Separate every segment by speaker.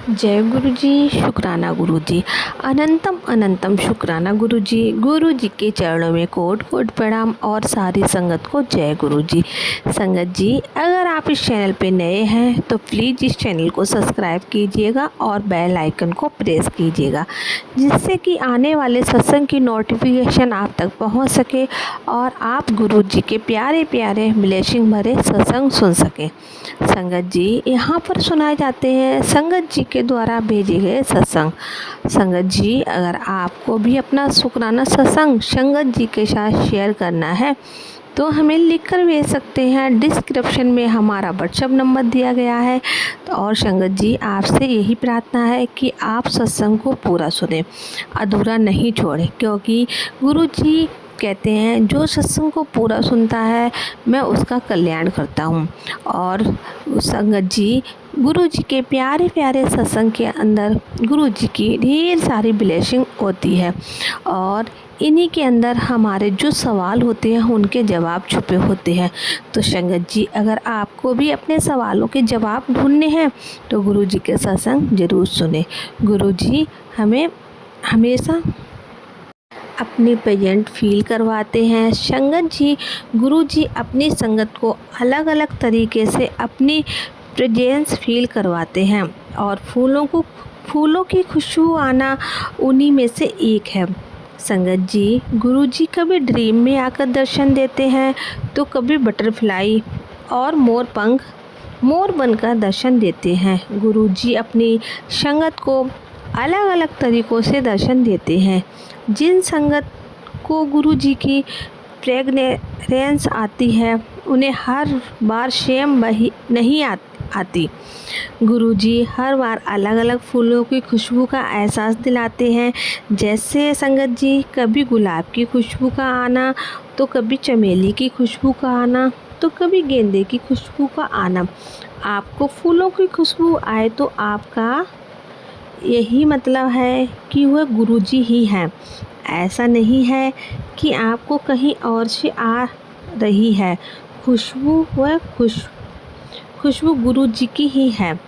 Speaker 1: जय गुरु जी, शुक्राना गुरु जी, अनंतम अनंतम शुक्राना गुरु जी के चरणों में कोट कोट प्रणाम और सारी संगत को जय गुरु जी। संगत जी, अगर आप इस चैनल पे नए हैं तो प्लीज़ इस चैनल को सब्सक्राइब कीजिएगा और बेल आइकन को प्रेस कीजिएगा, जिससे कि आने वाले सत्संग की नोटिफिकेशन आप तक पहुंच सके और आप गुरु जी के प्यारे प्यारे ब्लेसिंग भरे सत्संग सुन सकें। संगत जी, यहाँ पर सुनाए जाते हैं संगत जी के द्वारा भेजे गए सत्संग। संगत जी, अगर आपको भी अपना शुक्राना सत्संग संगत जी के साथ शेयर करना है तो हमें लिख कर भेज सकते हैं। डिस्क्रिप्शन में हमारा व्हाट्सएप नंबर दिया गया है। तो और संगत जी, आपसे यही प्रार्थना है कि आप सत्संग को पूरा सुने, अधूरा नहीं छोड़ें, क्योंकि गुरु जी कहते हैं जो सत्संग को पूरा सुनता है मैं उसका कल्याण करता हूँ। और संगत जी, गुरु जी के प्यारे प्यारे सत्संग के अंदर गुरु जी की ढेर सारी ब्लेसिंग होती है और इन्हीं के अंदर हमारे जो सवाल होते हैं उनके जवाब छुपे होते हैं। तो संगत जी, अगर आपको भी अपने सवालों के जवाब ढूंढने हैं तो गुरु जी के सत्संग ज़रूर सुने। गुरु जी हमें हमेशा अपनी प्रेजेंट फील करवाते हैं। संगत जी, गुरु जी अपनी संगत को अलग अलग तरीके से अपनी प्रेजेंस फील करवाते हैं और फूलों की खुशबू आना उन्हीं में से एक है। संगत जी, गुरु जी कभी ड्रीम में आकर दर्शन देते हैं तो कभी बटरफ्लाई और मोर बनकर दर्शन देते हैं। गुरु जी अपनी संगत को अलग अलग तरीक़ों से दर्शन देते हैं। जिन संगत को गुरु जी की फ्रेगनेंस आती है उन्हें हर बार सेम नहीं आती। गुरु जी हर बार अलग अलग फूलों की खुशबू का एहसास दिलाते हैं। जैसे संगत जी, कभी गुलाब की खुशबू का आना तो कभी चमेली की खुशबू का आना तो कभी गेंदे की खुशबू का आना। आपको फूलों की खुशबू आए तो आपका यही मतलब है कि वह गुरु जी ही हैं। ऐसा नहीं है कि आपको कहीं और से आ रही है। खुशबू गुरु जी की ही है,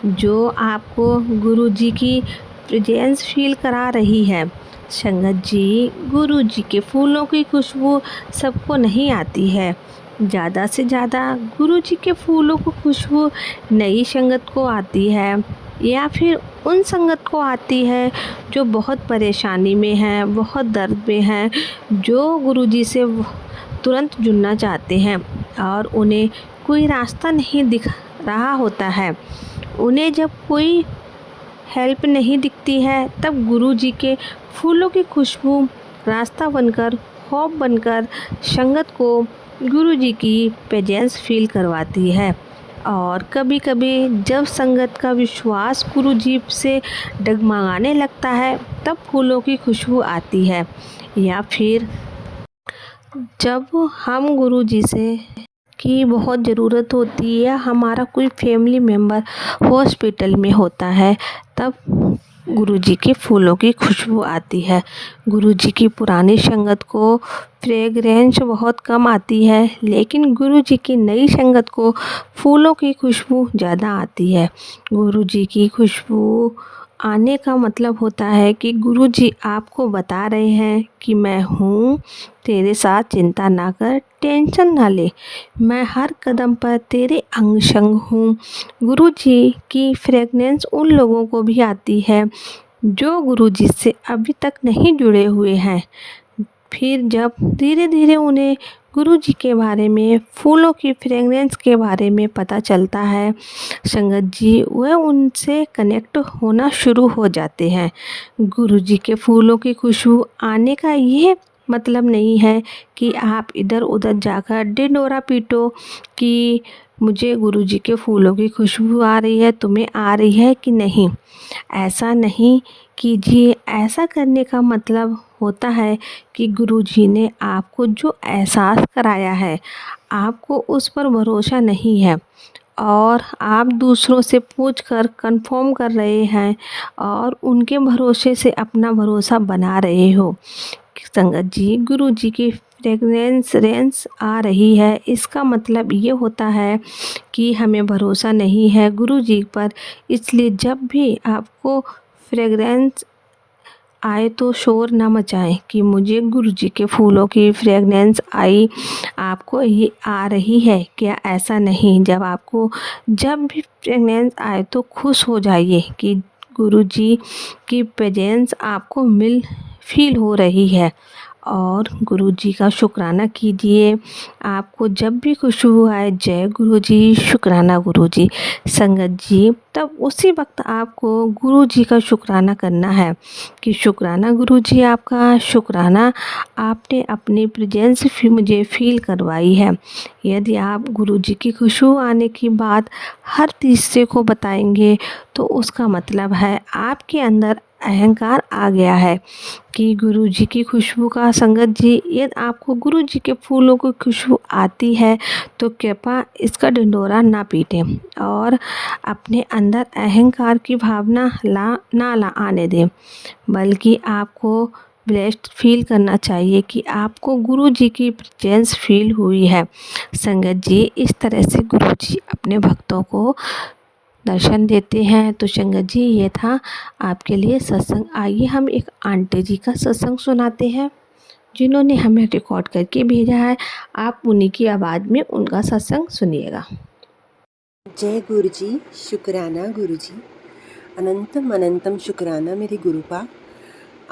Speaker 1: जो आपको गुरु जी की प्रेजेंस फील करा रही है। संगत जी, गुरु जी के फूलों की खुशबू सबको नहीं आती है। ज़्यादा से ज़्यादा गुरु जी के फूलों की खुशबू नई संगत को आती है या फिर उन संगत को आती है जो बहुत परेशानी में है, बहुत दर्द में है, जो गुरु जी से तुरंत जुड़ना चाहते हैं और उन्हें कोई रास्ता नहीं दिख रहा होता है। उन्हें जब कोई हेल्प नहीं दिखती है तब गुरु जी के फूलों की खुशबू रास्ता बनकर, होप बनकर संगत को गुरु जी की प्रेजेंस फील करवाती है। और कभी कभी जब संगत का विश्वास गुरु जी से डगमगाने लगता है तब फूलों की खुशबू आती है। या फिर जब हम गुरु जी से की बहुत ज़रूरत होती है या हमारा कोई फैमिली मेम्बर हॉस्पिटल में होता है तब गुरु जी के फूलों की खुशबू आती है। गुरु जी की पुरानी संगत को फ्रेगरेंस बहुत कम आती है, लेकिन गुरु जी की नई संगत को फूलों की खुशबू ज़्यादा आती है। गुरु जी की खुशबू आने का मतलब होता है कि गुरु जी आपको बता रहे हैं कि मैं हूँ तेरे साथ, चिंता ना कर, टेंशन ना ले, मैं हर कदम पर तेरे अंग संग हूँ। गुरु जी की फ्रेगनेंस उन लोगों को भी आती है जो गुरु जी से अभी तक नहीं जुड़े हुए हैं। फिर जब धीरे धीरे उन्हें गुरु जी के बारे में, फूलों की फ्रेगनेंस के बारे में पता चलता है, संगत जी वह उनसे कनेक्ट होना शुरू हो जाते हैं। गुरु जी के फूलों की खुशबू आने का ये मतलब नहीं है कि आप इधर उधर जाकर ढिंढोरा पीटो कि मुझे गुरु जी के फूलों की खुशबू आ रही है, तुम्हें आ रही है कि नहीं। ऐसा नहीं कीजिए। ऐसा करने का मतलब होता है कि गुरु जी ने आपको जो एहसास कराया है आपको उस पर भरोसा नहीं है और आप दूसरों से पूछकर कंफर्म कर रहे हैं और उनके भरोसे से अपना भरोसा बना रहे हो। संगत जी, गुरु जी की फ्रेगनेंस आ रही है, इसका मतलब ये होता है कि हमें भरोसा नहीं है गुरु जी पर। इसलिए जब भी आपको फ्रेगरेंस आए तो शोर ना मचाएं कि मुझे गुरु जी के फूलों की फ्रेगनेंस आई, आपको ये आ रही है क्या? ऐसा नहीं। जब भी फ्रेगनेंस आए तो खुश हो जाइए कि गुरु जी की प्रेजेंस आपको फील हो रही है, और गुरु जी का शुक्राना कीजिए। आपको जब भी खुशबू आए, जय गुरु जी, शुक्राना गुरु जी। संगत जी, तब उसी वक्त आपको गुरु जी का शुक्राना करना है कि शुक्राना गुरु जी आपका, शुक्राना आपने अपनी प्रेजेंस मुझे फील करवाई है। यदि आप गुरु जी की खुशबू आने की बात हर तीसरे को बताएंगे तो उसका मतलब है आपके अंदर अहंकार आ गया है कि गुरु जी की खुशबू का। संगत जी, यदि आपको गुरु जी के फूलों की खुशबू आती है तो कृपया इसका ढिंढोरा ना पीटें और अपने अंदर अहंकार की भावना ना आने दें, बल्कि आपको ब्लेस्ड फील करना चाहिए कि आपको गुरु जी की प्रेजेंस फील हुई है। संगत जी, इस तरह से गुरु जी अपने भक्तों को दर्शन देते हैं। तो संगत जी, ये था आपके लिए सत्संग। आइए हम एक आंटी जी का सत्संग सुनाते हैं जिन्होंने हमें रिकॉर्ड करके भेजा है। आप उन्हीं की आवाज़ में उनका सत्संग सुनिएगा।
Speaker 2: जय गुरु जी, शुक्राना गुरु जी, अनंतम अनंतम शुक्राना मेरे गुरुपा।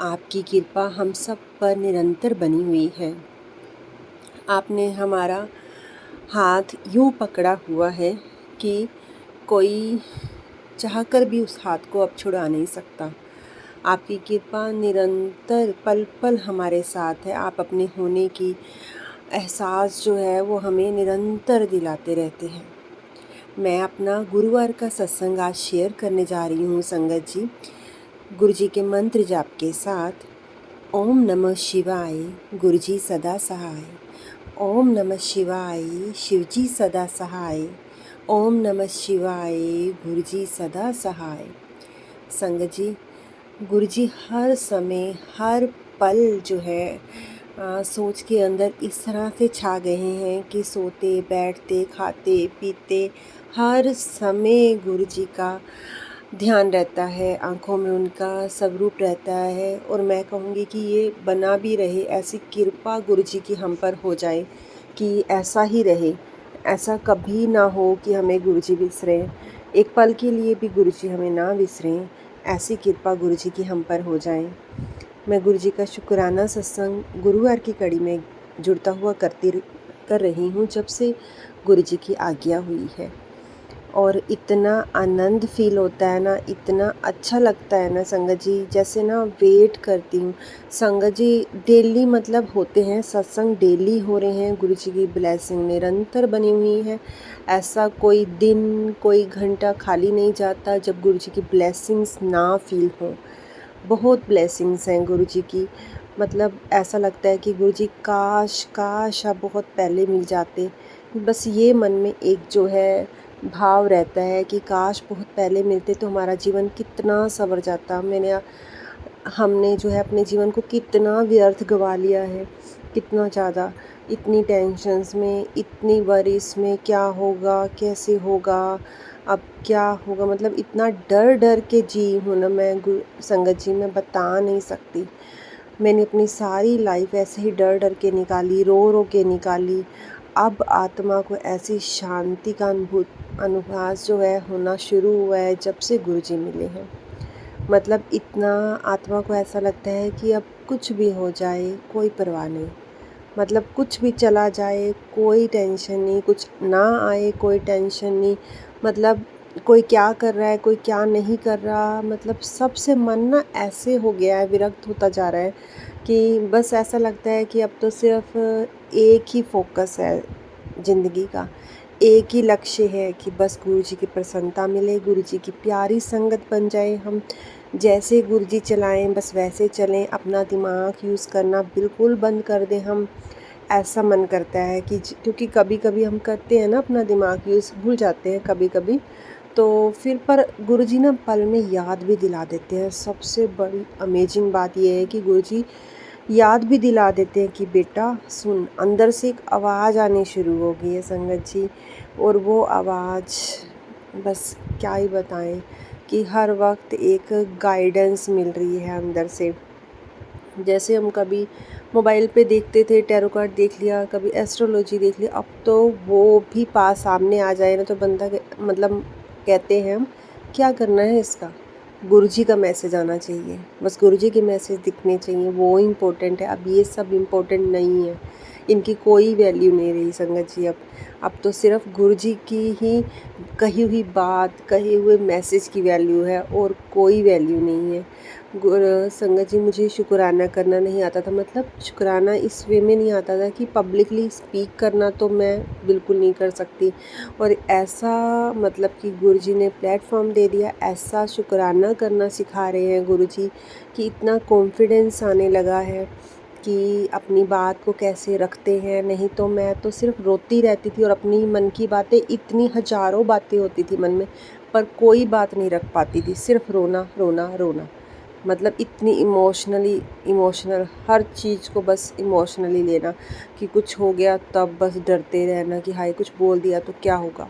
Speaker 2: आपकी कृपा हम सब पर निरंतर बनी हुई है। आपने हमारा हाथ यूँ पकड़ा हुआ है कि कोई चाहकर भी उस हाथ को अब छुड़ा नहीं सकता। आपकी कृपा निरंतर पल पल हमारे साथ है। आप अपने होने की एहसास जो है वो हमें निरंतर दिलाते रहते हैं। मैं अपना गुरुवार का सत्संग आज शेयर करने जा रही हूँ संगत जी, गुरु जी के मंत्र जाप के साथ। ओम नमः शिवाय, गुरु जी सदा सहाय। ओम नमः शिवाय, शिव जी सदा सहाय। ओम नमः शिवाय, गुरु जी सदा सहाय। संगत जी, गुरु जी हर समय हर पल जो है सोच के अंदर इस तरह से छा गए हैं कि सोते बैठते खाते पीते हर समय गुरु जी का ध्यान रहता है, आँखों में उनका स्वरूप रहता है। और मैं कहूँगी कि ये बना भी रहे, ऐसी कृपा गुरु जी की हम पर हो जाए कि ऐसा ही रहे। ऐसा कभी ना हो कि हमें गुरु जी बिसरें, एक पल के लिए भी गुरु जी हमें ना बिसरें। ऐसी कृपा गुरु जी की हम पर हो जाए। मैं गुरु जी का शुक्राना सत्संग गुरुवार की कड़ी में जुड़ता हुआ कर रही हूँ जब से गुरु जी की आज्ञा हुई है। और इतना आनंद फील होता है ना, इतना अच्छा लगता है ना संगत जी, जैसे ना वेट करती हूँ। संगत जी डेली मतलब होते हैं सत्संग, डेली हो रहे हैं। गुरु जी की ब्लेसिंग निरंतर बनी हुई है। ऐसा कोई दिन कोई घंटा खाली नहीं जाता जब गुरु जी की ब्लेसिंग्स ना फील हो। बहुत ब्लेसिंग्स हैं गुरु जी की। मतलब ऐसा लगता है कि गुरु जी काश काश आप बहुत पहले मिल जाते। बस ये मन में एक जो है भाव रहता है कि काश बहुत पहले मिलते तो हमारा जीवन कितना संवर जाता। हमने जो है अपने जीवन को कितना व्यर्थ गवा लिया है, कितना ज़्यादा, इतनी टेंशन्स में, इतनी वरीस में, क्या होगा कैसे होगा अब क्या होगा, मतलब इतना डर डर के जी हूँ ना मैं संगत जी, मैं बता नहीं सकती। मैंने अपनी सारी लाइफ ऐसे ही डर डर के निकाली, रो रो के निकाली। अब आत्मा को ऐसी शांति का अनुभूस जो है होना शुरू हुआ है जब से गुरु जी मिले हैं। मतलब इतना आत्मा को ऐसा लगता है कि अब कुछ भी हो जाए कोई परवाह नहीं, मतलब कुछ भी चला जाए कोई टेंशन नहीं, कुछ ना आए कोई टेंशन नहीं। मतलब कोई क्या कर रहा है कोई क्या नहीं कर रहा, मतलब सबसे मन ना ऐसे हो गया है, विरक्त होता जा रहा है कि बस ऐसा लगता है कि अब तो सिर्फ एक ही फोकस है ज़िंदगी का, एक ही लक्ष्य है कि बस गुरु जी की प्रसन्नता मिले, गुरु जी की प्यारी संगत बन जाए। हम जैसे गुरु जी चलाएं बस वैसे चलें, अपना दिमाग यूज़ करना बिल्कुल बंद कर दें हम। ऐसा मन करता है कि क्योंकि कभी कभी हम करते हैं ना अपना दिमाग यूज़, भूल जाते हैं कभी कभी, तो फिर पर गुरु जी ना पल में याद भी दिला देते हैं। सबसे बड़ी अमेजिंग बात यह है कि गुरु जी याद भी दिला देते हैं कि बेटा सुन। अंदर से एक आवाज़ आनी शुरू हो गई है संगत जी, और वो आवाज़ बस क्या ही बताएं कि हर वक्त एक गाइडेंस मिल रही है अंदर से। जैसे हम कभी मोबाइल पे देखते थे, टैरो कार्ड देख लिया, कभी एस्ट्रोलॉजी देख लिया, अब तो वो भी पास सामने आ जाए ना तो बंदा मतलब कहते हैं हम क्या करना है इसका, गुरुजी का मैसेज आना चाहिए, बस गुरुजी के मैसेज दिखने चाहिए, वो इम्पोर्टेंट है। अब ये सब इम्पोर्टेंट नहीं है, इनकी कोई वैल्यू नहीं रही संगत जी। अब तो सिर्फ गुरुजी की ही कही हुई बात, कहे हुए मैसेज की वैल्यू है, और कोई वैल्यू नहीं है। संगत जी, मुझे शुक्राना करना नहीं आता था, मतलब शुक्राना इस वे में नहीं आता था कि पब्लिकली स्पीक करना तो मैं बिल्कुल नहीं कर सकती, और ऐसा मतलब कि गुरुजी ने प्लेटफॉर्म दे दिया, ऐसा शुक्राना करना सिखा रहे हैं गुरुजी कि इतना कॉन्फिडेंस आने लगा है कि अपनी बात को कैसे रखते हैं। नहीं तो मैं तो सिर्फ रोती रहती थी, और अपनी मन की बातें, इतनी हज़ारों बातें होती थी मन में, पर कोई बात नहीं रख पाती थी, सिर्फ रोना रोना रोना। मतलब इतनी इमोशनल हर चीज़ को बस इमोशनली लेना, कि कुछ हो गया तब बस डरते रहना कि हाय कुछ बोल दिया तो क्या होगा।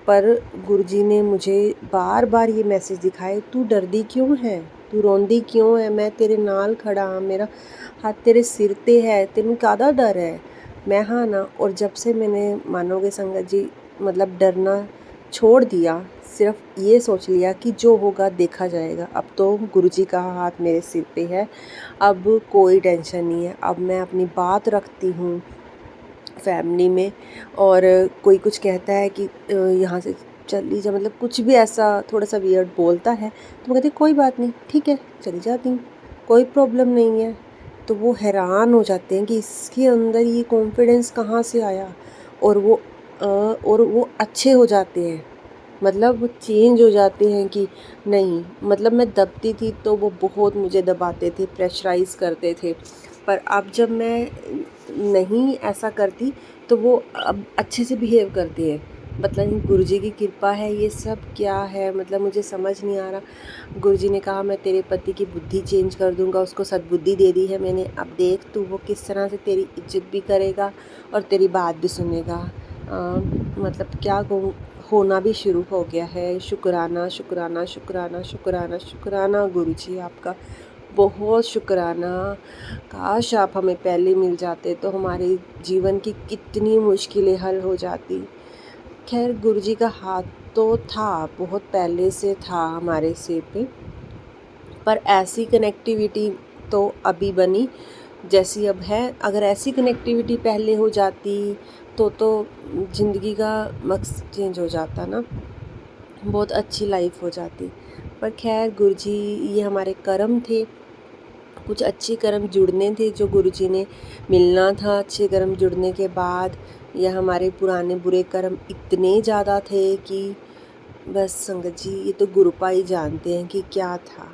Speaker 2: पर गुरुजी ने मुझे बार बार ये मैसेज दिखाए, तू डरदी क्यों है, तू रोंदी क्यों है, मैं तेरे नाल खड़ा हाँ, मेरा हाथ तेरे सिर ते है, तेनू कादा डर है, मैं हाँ ना। और जब से मैंने, मानोगे संगत जी, मतलब डरना छोड़ दिया, सिर्फ ये सोच लिया कि जो होगा देखा जाएगा, अब तो गुरुजी का हाथ मेरे सिर पे है, अब कोई टेंशन नहीं है। अब मैं अपनी बात रखती हूँ फैमिली में, और कोई कुछ कहता है कि यहाँ से चल लीजिए, मतलब कुछ भी ऐसा थोड़ा सा वियर्ड बोलता है तो मैं कहती कोई बात नहीं, ठीक है चली जाती हूँ, कोई प्रॉब्लम नहीं है। तो वो हैरान हो जाते हैं कि इसके अंदर ये कॉन्फिडेंस कहाँ से आया, और वो अच्छे हो जाते हैं, मतलब वो चेंज हो जाते हैं कि नहीं, मतलब मैं दबती थी तो वो बहुत मुझे दबाते थे, प्रेशराइज़ करते थे, पर अब जब मैं नहीं ऐसा करती तो वो अब अच्छे से बिहेव करते हैं। मतलब गुरुजी की कृपा है, ये सब क्या है, मतलब मुझे समझ नहीं आ रहा। गुरुजी ने कहा मैं तेरे पति की बुद्धि चेंज कर दूंगा, उसको सद्बुद्धि दे दी है मैंने, अब देख तू वो किस तरह से तेरी इज्जत भी करेगा और तेरी बात भी सुनेगा। मतलब क्या कहूँ, होना भी शुरू हो गया है। शुक्राना शुक्राना शुक्राना शुक्राना शुक्राना गुरुजी आपका, बहुत शुक्राना। काश आप हमें पहले मिल जाते तो हमारे जीवन की कितनी मुश्किलें हल हो जाती। खैर गुरुजी का हाथ तो था, बहुत पहले से था हमारे सिर पे, पर ऐसी कनेक्टिविटी तो अभी बनी जैसी अब है। अगर ऐसी कनेक्टिविटी पहले हो जाती तो ज़िंदगी का मकसद चेंज हो जाता ना, बहुत अच्छी लाइफ हो जाती। पर खैर गुरुजी, ये हमारे कर्म थे, कुछ अच्छे कर्म जुड़ने थे जो गुरुजी ने मिलना था। अच्छे कर्म जुड़ने के बाद यह हमारे पुराने बुरे कर्म इतने ज़्यादा थे कि बस संगत जी, ये तो गुरुपा ही जानते हैं कि क्या था।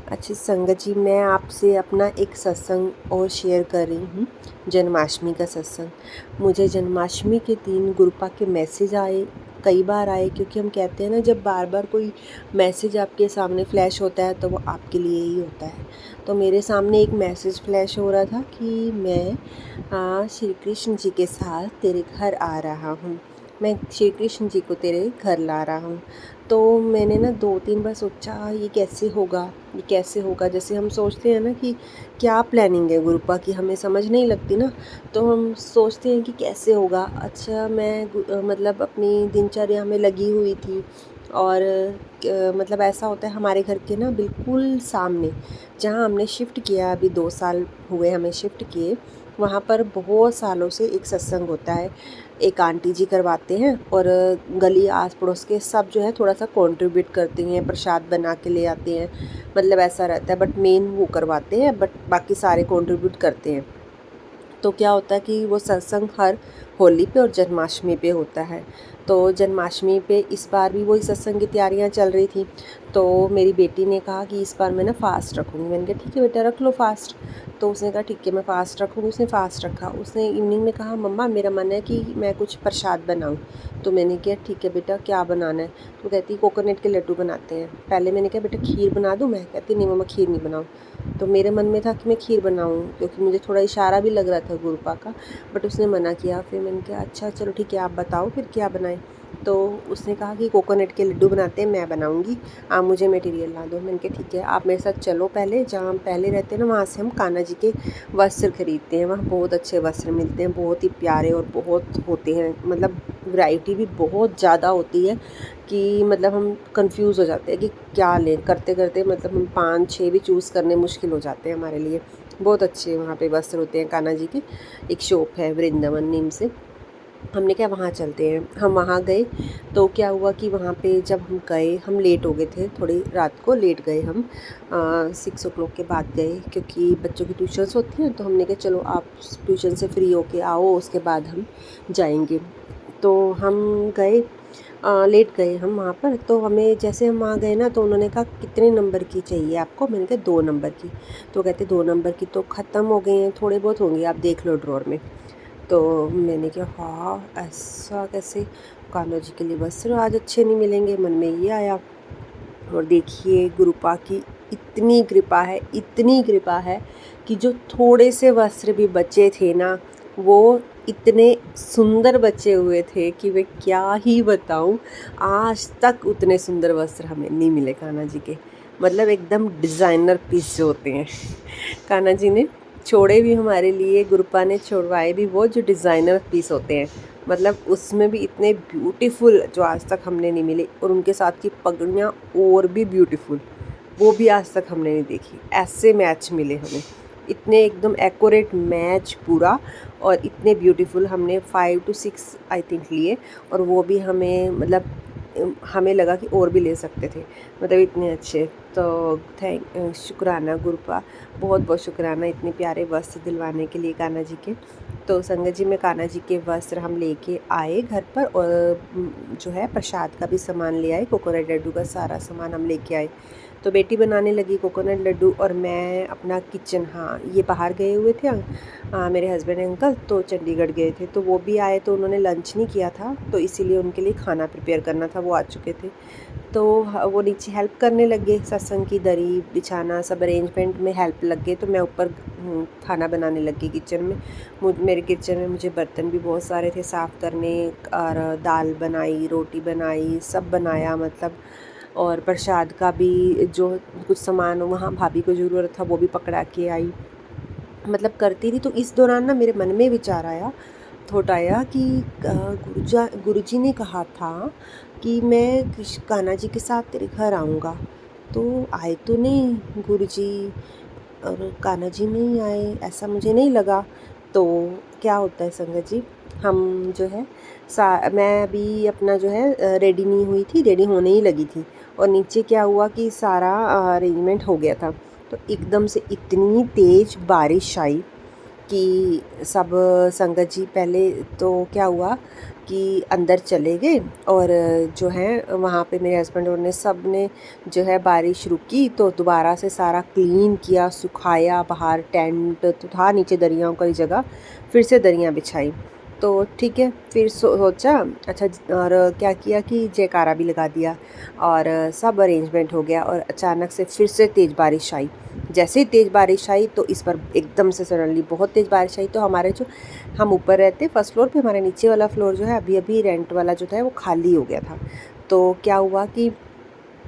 Speaker 2: अच्छी संगत जी, मैं आपसे अपना एक सत्संग और शेयर कर रही हूँ, जन्माष्टमी का सत्संग। मुझे जन्माष्टमी के दिन गुरुपा के मैसेज आए, कई बार आए, क्योंकि हम कहते हैं ना, जब बार बार कोई मैसेज आपके सामने फ्लैश होता है तो वो आपके लिए ही होता है। तो मेरे सामने एक मैसेज फ्लैश हो रहा था कि मैं श्री कृष्ण जी के साथ तेरे घर आ रहा हूँ, मैं श्री कृष्ण जी को तेरे घर ला रहा हूँ। तो मैंने ना 2-3 बार सोचा ये कैसे होगा, ये कैसे होगा। जैसे हम सोचते हैं ना कि क्या प्लानिंग है गुरुपा की, हमें समझ नहीं लगती ना, तो हम सोचते हैं कि कैसे होगा। अच्छा, मैं मतलब अपनी दिनचर्या में लगी हुई थी, और मतलब ऐसा होता है हमारे घर के ना बिल्कुल सामने, जहाँ हमने शिफ्ट किया, अभी 2 साल हुए हमें शिफ्ट किए, वहाँ पर बहुत सालों से एक सत्संग होता है। एक आंटी जी करवाते हैं, और गली आस पड़ोस के सब जो है थोड़ा सा कंट्रीब्यूट करते हैं, प्रसाद बना के ले आते हैं, मतलब ऐसा रहता है। बट मेन वो करवाते हैं, बट बाकी सारे कंट्रीब्यूट करते हैं। तो क्या होता है कि वो सत्संग हर होली पे और जन्माष्टमी पे होता है। तो जन्माष्टमी पे इस बार भी वही सत्संग की तैयारियां चल रही थी। तो मेरी बेटी ने कहा कि इस बार मैं ना फ़ास्ट रखूँगी। मैंने कहा ठीक है बेटा, रख लो फ़ास्ट। तो उसने कहा ठीक है मैं फ़ास्ट रखूँगी। उसने फ़ास्ट रखा। उसने इवनिंग में कहा मम्मा मेरा मन है कि मैं कुछ प्रसाद बनाऊँ। तो मैंने कहा ठीक है बेटा, क्या बनाना है? तो कहती कोकोनट के लड्डू बनाते हैं। पहले मैंने कहा बेटा खीर बना दूँ मैं? कहती नहीं मम्मा खीर नहीं बनाऊँ। तो मेरे मन में था कि मैं खीर बनाऊँ, क्योंकि मुझे थोड़ा इशारा भी लग रहा था गुरुपा का, बट उसने मना किया। फिर मैंने कहा अच्छा चलो ठीक है, आप बताओ फिर क्या बनाएं। तो उसने कहा कि कोकोनट के लड्डू बनाते हैं, मैं बनाऊंगी, आप मुझे मटेरियल ला दो। मैंने कहा ठीक है, आप मेरे साथ चलो। पहले जहाँ हम पहले रहते हैं ना, वहाँ से हम कान्हा जी के वस्त्र खरीदते हैं। वहाँ बहुत अच्छे वस्त्र मिलते हैं, बहुत ही प्यारे और बहुत होते हैं, मतलब वैरायटी भी बहुत ज़्यादा होती है कि मतलब हम कंफ्यूज हो जाते हैं कि क्या लें, करते करते मतलब हम 5-6 भी चूज़ करने मुश्किल हो जाते हैं हमारे लिए। बहुत अच्छे वहाँ पे वस्त्र होते हैं कान्हा जी के। एक शॉप है वृंदावन नेम से। हमने क्या वहाँ चलते हैं। हम वहाँ गए तो क्या हुआ कि वहाँ पे जब हम गए, हम लेट हो गए थे, थोड़ी रात को लेट गए हम। 6 o'clock के बाद गए, क्योंकि बच्चों की ट्यूशन्स होती हैं। तो हमने कहा चलो आप ट्यूशन से फ्री होके आओ, उसके बाद हम जाएंगे। तो हम गए, लेट गए हम वहाँ पर। तो हमें जैसे हम वहाँ गए ना, तो उन्होंने कहा कितने नंबर की चाहिए आपको? मैंने कहा 2 नंबर की। तो कहते 2 नंबर की तो ख़त्म हो गई हैं, थोड़े बहुत होंगे, आप देख लो ड्रॉर में। तो मैंने कहा हाँ ऐसा कैसे, कान्हा जी के लिए वस्त्र आज अच्छे नहीं मिलेंगे, मन में ये आया। और देखिए गुरुपा की इतनी कृपा है, इतनी कृपा है कि जो थोड़े से वस्त्र भी बचे थे ना, वो इतने सुंदर बचे हुए थे कि मैं क्या ही बताऊं। आज तक उतने सुंदर वस्त्र हमें नहीं मिले कान्हा जी के, मतलब एकदम डिज़ाइनर पीस जो होते हैं। कान्हा जी ने छोड़े भी हमारे लिए, गुरुपा ने छोड़वाए भी वो जो डिज़ाइनर पीस होते हैं, मतलब उसमें भी इतने ब्यूटीफुल जो आज तक हमने नहीं मिले। और उनके साथ की पगड़ियाँ और भी ब्यूटीफुल, वो भी आज तक हमने नहीं देखी। ऐसे मैच मिले हमें, इतने एकदम एक्यूरेट मैच पूरा, और इतने ब्यूटीफुल। हमने 5 to 6 आई थिंक लिए, और वो भी हमें मतलब हमें लगा कि और भी ले सकते थे, मतलब इतने अच्छे। तो शुक्राना गुरुपा, बहुत बहुत शुक्राना इतने प्यारे वस्त्र दिलवाने के लिए कान्हा जी के। तो संगत जी में कान्हा जी के वस्त्र हम लेके आए घर पर, और जो है प्रसाद का भी सामान ले आए, कोकोनट लड्डू का सारा सामान हम लेके आए। तो बेटी बनाने लगी कोकोनट लड्डू, और मैं अपना किचन, हाँ ये बाहर गए हुए थे मेरे हस्बैंड अंकल, तो चंडीगढ़ गए थे। तो वो भी आए, तो उन्होंने लंच नहीं किया था, तो इसीलिए उनके लिए खाना प्रिपेयर करना था, वो आ चुके थे। तो वो नीचे हेल्प करने लग गए, सत्संग की दरी बिछाना सब अरेंजमेंट में हेल्प लग गए। तो मैं ऊपर खाना बनाने लग गई किचन में। मेरे किचन में मुझे बर्तन भी बहुत सारे थे साफ़ करने, और दाल बनाई, रोटी बनाई, सब बनाया मतलब। और प्रसाद का भी जो कुछ सामान वहाँ भाभी को ज़रूरत था वो भी पकड़ा के आई, मतलब करती थी। तो इस दौरान ना मेरे मन में विचार आया, थॉट आया कि गुरुजी ने कहा था कि मैं कान्हा जी के साथ तेरे घर आऊँगा। तो आए तो नहीं गुरुजी, और कान्हा जी नहीं आए, ऐसा मुझे नहीं लगा। तो क्या होता है संगत जी, हम जो है मैं अभी अपना जो है रेडी नहीं हुई थी, रेडी होने ही लगी थी। और नीचे क्या हुआ कि सारा अरेंजमेंट हो गया था। तो एकदम से इतनी तेज़ बारिश आई कि सब संगत जी पहले तो क्या हुआ कि अंदर चले गए, और जो है वहाँ पे मेरे हस्बैंड और ने सब ने जो है, बारिश रुकी तो दोबारा से सारा क्लीन किया, सुखाया, बाहर टेंट तो था नीचे दरियाओं की जगह, फिर से दरियाँ बिछाई। तो ठीक है, फिर सोचा अच्छा, और क्या किया कि जयकारा भी लगा दिया, और सब अरेंजमेंट हो गया। और अचानक से फिर से तेज़ बारिश आई। जैसे ही तेज़ बारिश आई तो इस पर एकदम से सडनली बहुत तेज़ बारिश आई। तो हमारे जो, हम ऊपर रहते फर्स्ट फ्लोर पे, हमारे नीचे वाला फ्लोर जो है अभी अभी रेंट वाला जो था वो खाली हो गया था। तो क्या हुआ कि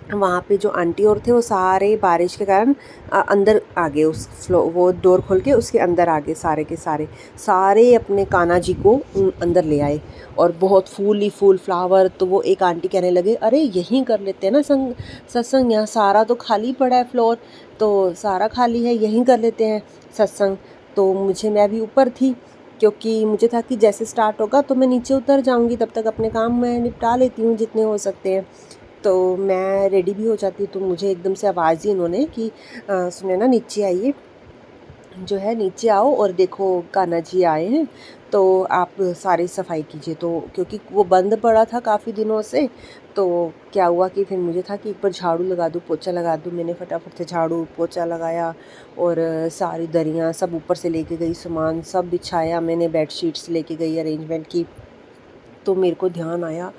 Speaker 2: वहाँ पे जो आंटी और थे वो सारे बारिश के कारण अंदर आ गए, उस वो डोर खोल के उसके अंदर आ गए, सारे के सारे अपने कान्हा जी को अंदर ले आए, और बहुत फूल ही फूल, फ्लावर। तो वो एक आंटी कहने लगे अरे यहीं कर लेते हैं ना सत्संग, यहाँ सारा तो खाली पड़ा है फ्लोर, तो सारा खाली है, यहीं कर लेते हैं सत्संग। तो मैं अभी ऊपर थी, क्योंकि मुझे था कि जैसे स्टार्ट होगा तो मैं नीचे उतर जाऊंगी, तब तक अपने काम मैं निपटा लेती हूँ जितने हो सकते हैं। तो मैं रेडी भी हो जाती, तो मुझे एकदम से आवाज़ दी उन्होंने कि सुने ना नीचे आइए, जो है नीचे आओ और देखो कान्हा जी आए हैं, तो आप सारी सफाई कीजिए। तो क्योंकि वो बंद पड़ा था काफ़ी दिनों से, तो क्या हुआ कि फिर मुझे था कि एक बार झाड़ू लगा दूँ, पोछा लगा दूँ। मैंने फटाफट से झाड़ू पोछा लगाया और सारी दरियाँ सब ऊपर से लेके गई, सामान सब बिछाया मैंने, बेडशीट्स लेके गई, अरेंजमेंट की। तो मेरे को ध्यान आया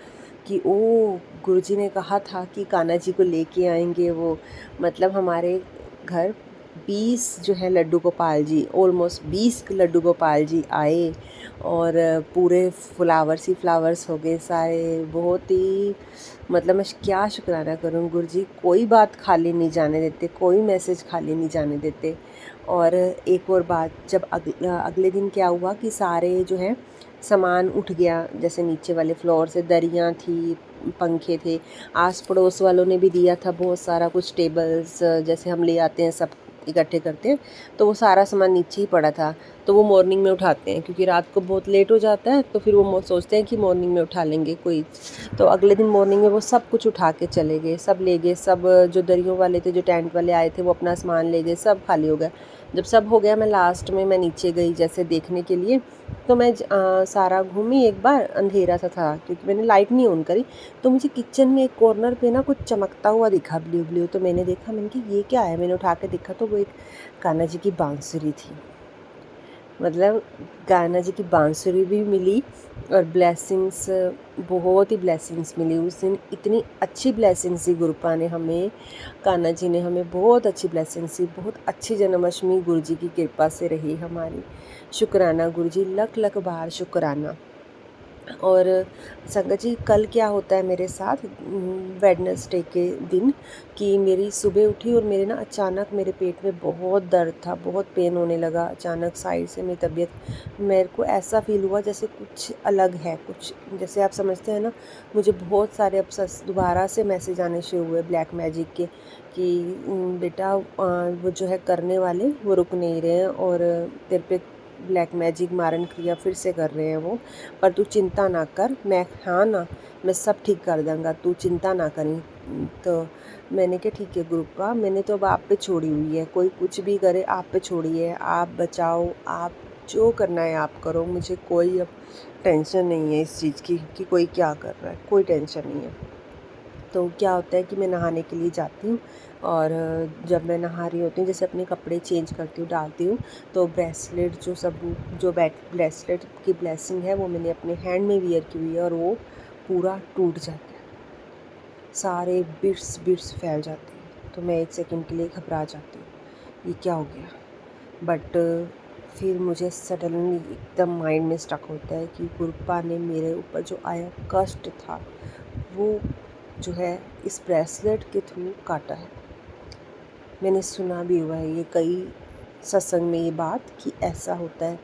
Speaker 2: कि ओ गुरुजी ने कहा था कि कान्हा जी को लेके आएंगे वो, मतलब हमारे घर 20 जो है लड्डू गोपाल जी, ऑलमोस्ट 20 लड्डू गोपाल जी आए और पूरे फ्लावर्स ही फ्लावर्स हो गए सारे। बहुत ही मतलब मैं क्या शुक्राना करूँ गुरुजी, कोई बात खाली नहीं जाने देते, कोई मैसेज खाली नहीं जाने देते। और एक और बात, जब अगले दिन क्या हुआ कि सारे जो है सामान उठ गया, जैसे नीचे वाले फ्लोर से दरियाँ थी, पंखे थे, आस पड़ोस वालों ने भी दिया था बहुत सारा कुछ, टेबल्स जैसे हम ले आते हैं सब इकट्ठे करते हैं, तो वो सारा सामान नीचे ही पड़ा था। तो वो मॉर्निंग में उठाते हैं क्योंकि रात को बहुत लेट हो जाता है, तो फिर वो सोचते हैं कि मॉर्निंग में उठा लेंगे कोई। तो अगले दिन मॉर्निंग में वो सब कुछ उठा के चले गए, सब ले गए, सब जो दरियों वाले थे, जो टेंट वाले आए थे, वो अपना सामान ले गए, सब खाली हो गया। जब सब हो गया, मैं लास्ट में मैं नीचे गई जैसे देखने के लिए, तो मैं सारा घूमी एक बार, अंधेरा सा था क्योंकि मैंने लाइट नहीं ऑन करी। तो मुझे किचन में एक कॉर्नर पे ना कुछ चमकता हुआ दिखा ब्लू ब्लू, तो मैंने देखा, मैंने कि ये क्या है, मैंने उठा के देखा तो वो एक कान्हा जी की बांसुरी थी। मतलब कान्हा जी की बांसुरी भी मिली और ब्लेसिंग्स, बहुत ही ब्लेसिंग्स मिली उस दिन। इतनी अच्छी ब्लेसिंग्स दी गुरुपा ने हमें, कान्हा जी ने हमें बहुत अच्छी ब्लेसिंग्स दी। बहुत अच्छी जन्माष्टमी गुरु जी की कृपा से रही हमारी। शुक्राना गुरु जी, लख लख बार शुक्राना। और संगत जी, कल क्या होता है मेरे साथ वेडनेसडे के दिन, कि मेरी सुबह उठी और मेरे ना अचानक मेरे पेट में बहुत दर्द था, बहुत पेन होने लगा अचानक साइड से। मेरी तबीयत, मेरे को ऐसा फील हुआ जैसे कुछ अलग है, कुछ जैसे आप समझते हैं ना। मुझे बहुत सारे अब दोबारा से मैसेज आने शुरू हुए ब्लैक मैजिक के कि बेटा वो जो है करने वाले वो रुक नहीं रहे हैं और तेरे पे ब्लैक मैजिक मारन क्रिया फिर से कर रहे हैं वो, पर तू चिंता ना कर, मैं हाँ ना, मैं सब ठीक कर दूँगा, तू चिंता ना करी। तो मैंने कहा ठीक है गुरुपा, मैंने तो अब आप पे छोड़ी हुई है, कोई कुछ भी करे आप पे छोड़ी है, आप बचाओ, आप जो करना है आप करो, मुझे कोई अब टेंशन नहीं है इस चीज़ की कि कोई क्या कर रहा है, कोई टेंशन नहीं है। तो क्या होता है कि मैं नहाने के लिए जाती हूँ और जब मैं नहा रही होती हूँ, जैसे अपने कपड़े चेंज करती हूँ, डालती हूँ, तो ब्रेसलेट जो सब जो ब्रेसलेट की ब्लेसिंग है वो मैंने अपने हैंड में वियर की हुई है और वो पूरा टूट जाता है, सारे बिट्स बिट्स फैल जाते हैं। तो मैं एक सेकंड के लिए घबरा जाती हूँ, ये क्या हो गया। बट फिर मुझे सडनली एकदम माइंड में स्टक होता है कि गुरुपा ने मेरे ऊपर जो आया कष्ट था वो जो है इस ब्रेसलेट के थ्रू काटा है। मैंने सुना भी हुआ है ये कई सत्संग में ये बात कि ऐसा होता है।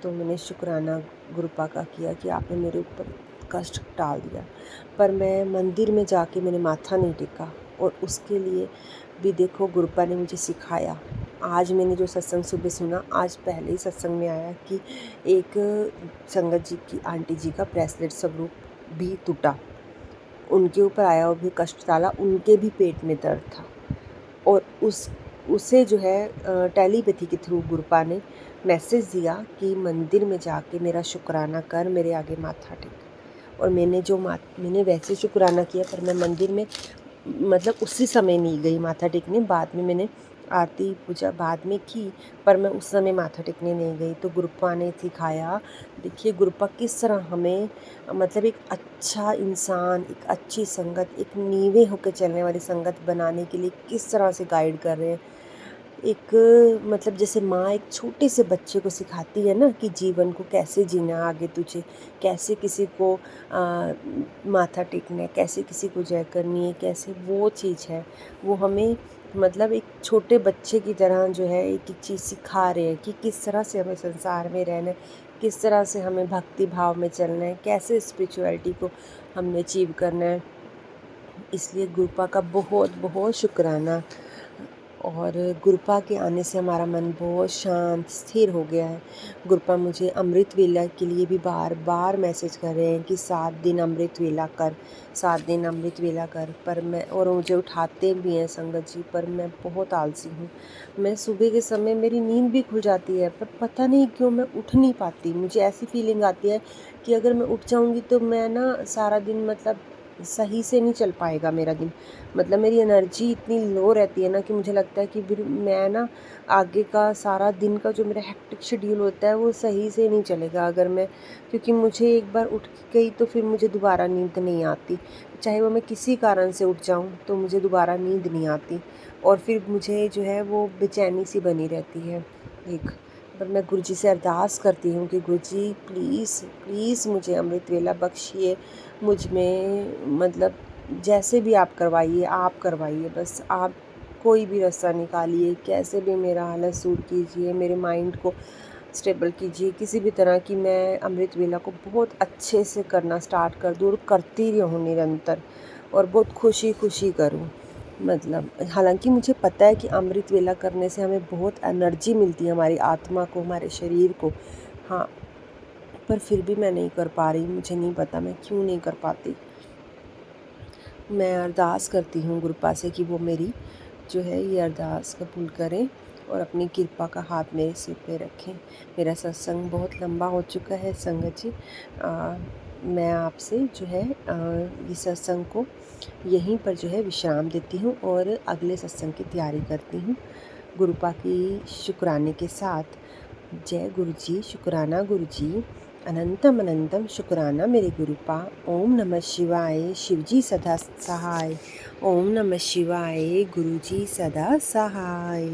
Speaker 2: तो मैंने शुक्राना गुरुपा का किया कि आपने मेरे ऊपर कष्ट टाल दिया। पर मैं मंदिर में जाके मैंने माथा नहीं टेका और उसके लिए भी देखो गुरुपा ने मुझे सिखाया। आज मैंने जो सत्संग सुबह सुना, आज पहले ही सत्संग में आया कि एक संगत जी की आंटी जी का ब्रेसलेट स्वरूप भी टूटा, उनके ऊपर आया और भी कष्ट डाला, उनके भी पेट में दर्द था और उसे जो है टेलीपैथी के थ्रू गुरुपा ने मैसेज दिया कि मंदिर में जाके मेरा शुक्राना कर, मेरे आगे माथा टेक। और मैंने वैसे शुक्राना किया, पर मैं मंदिर में मतलब उसी समय नहीं गई माथा टेकने, बाद में मैंने आरती पूजा बाद में की, पर मैं उस समय माथा टेकने नहीं गई। तो गुरुपा ने सिखाया, देखिए गुरुपा किस तरह हमें मतलब एक अच्छा इंसान, एक अच्छी संगत, एक नीवे होकर चलने वाली संगत बनाने के लिए किस तरह से गाइड कर रहे हैं। एक मतलब जैसे माँ एक छोटे से बच्चे को सिखाती है ना कि जीवन को कैसे जीना, आगे तुझे कैसे किसी को माथा टेकना है, कैसे किसी को जय करनी है, कैसे वो चीज़ है वो हमें मतलब एक छोटे बच्चे की तरह जो है एक एक चीज़ सिखा रहे हैं कि किस तरह से हमें संसार में रहना है, किस तरह से हमें भक्ति भाव में चलना है, कैसे स्पिरिचुअलिटी को हमने अचीव करना है। इसलिए गुरुपा का बहुत बहुत शुक्राना। और गुरुपा के आने से हमारा मन बहुत शांत स्थिर हो गया है। गुरुपा मुझे अमृत वेला के लिए भी बार बार मैसेज कर रहे हैं कि 7 दिन अमृत वेला कर, 7 दिन अमृत वेला कर, पर मैं और मुझे उठाते भी हैं संगत जी, पर मैं बहुत आलसी हूँ। मैं सुबह के समय मेरी नींद भी खुल जाती है, पर पता नहीं क्यों मैं उठ नहीं पाती। मुझे ऐसी फीलिंग आती है कि अगर मैं उठ जाऊँगी तो मैं ना सारा दिन मतलब सही से नहीं चल पाएगा मेरा दिन। मतलब मेरी एनर्जी इतनी लो रहती है ना कि मुझे लगता है कि फिर मैं ना आगे का सारा दिन का जो मेरा हेक्टिक शेड्यूल होता है वो सही से नहीं चलेगा अगर मैं, क्योंकि मुझे एक बार उठ गई तो फिर मुझे दोबारा नींद नहीं आती। चाहे वो मैं किसी कारण से उठ जाऊँ तो मुझे दोबारा नींद नहीं आती और फिर मुझे जो है वो बेचैनी सी बनी रहती है एक। पर मैं गुरुजी से अरदास करती हूँ कि गुरुजी प्लीज़ प्लीज़ मुझे अमृत वेला बख्शिए, मुझ में मतलब जैसे भी आप करवाइए, बस आप कोई भी रास्ता निकालिए, कैसे भी मेरा हालत सूट कीजिए, मेरे माइंड को स्टेबल कीजिए किसी भी तरह की, मैं अमृत वेला को बहुत अच्छे से करना स्टार्ट कर दूँ और करती रहूँ निरंतर और बहुत खुशी खुशी करूँ। मतलब हालांकि मुझे पता है कि अमृत वेला करने से हमें बहुत एनर्जी मिलती है, हमारी आत्मा को, हमारे शरीर को, हाँ, पर फिर भी मैं नहीं कर पा रही। मुझे नहीं पता मैं क्यों नहीं कर पाती। मैं अरदास करती हूँ गुरुपा से कि वो मेरी जो है ये अरदास कबूल करें और अपनी कृपा का हाथ मेरे सिर पे रखें। मेरा सत्संग बहुत लंबा हो चुका है संगत जी। मैं आपसे जो है इस सत्संग को यहीं पर जो है विश्राम देती हूँ और अगले सत्संग की तैयारी करती हूँ गुरुपा की शुक्राने के साथ। जय गुरु जी, शुक्राना गुरु जी, अनंतम अनंतम शुक्राना मेरे गुरुपा। ओम नमः शिवाय, शिवजी सदा सहाय। ओम नमः शिवाय, गुरुजी सदा सहाय।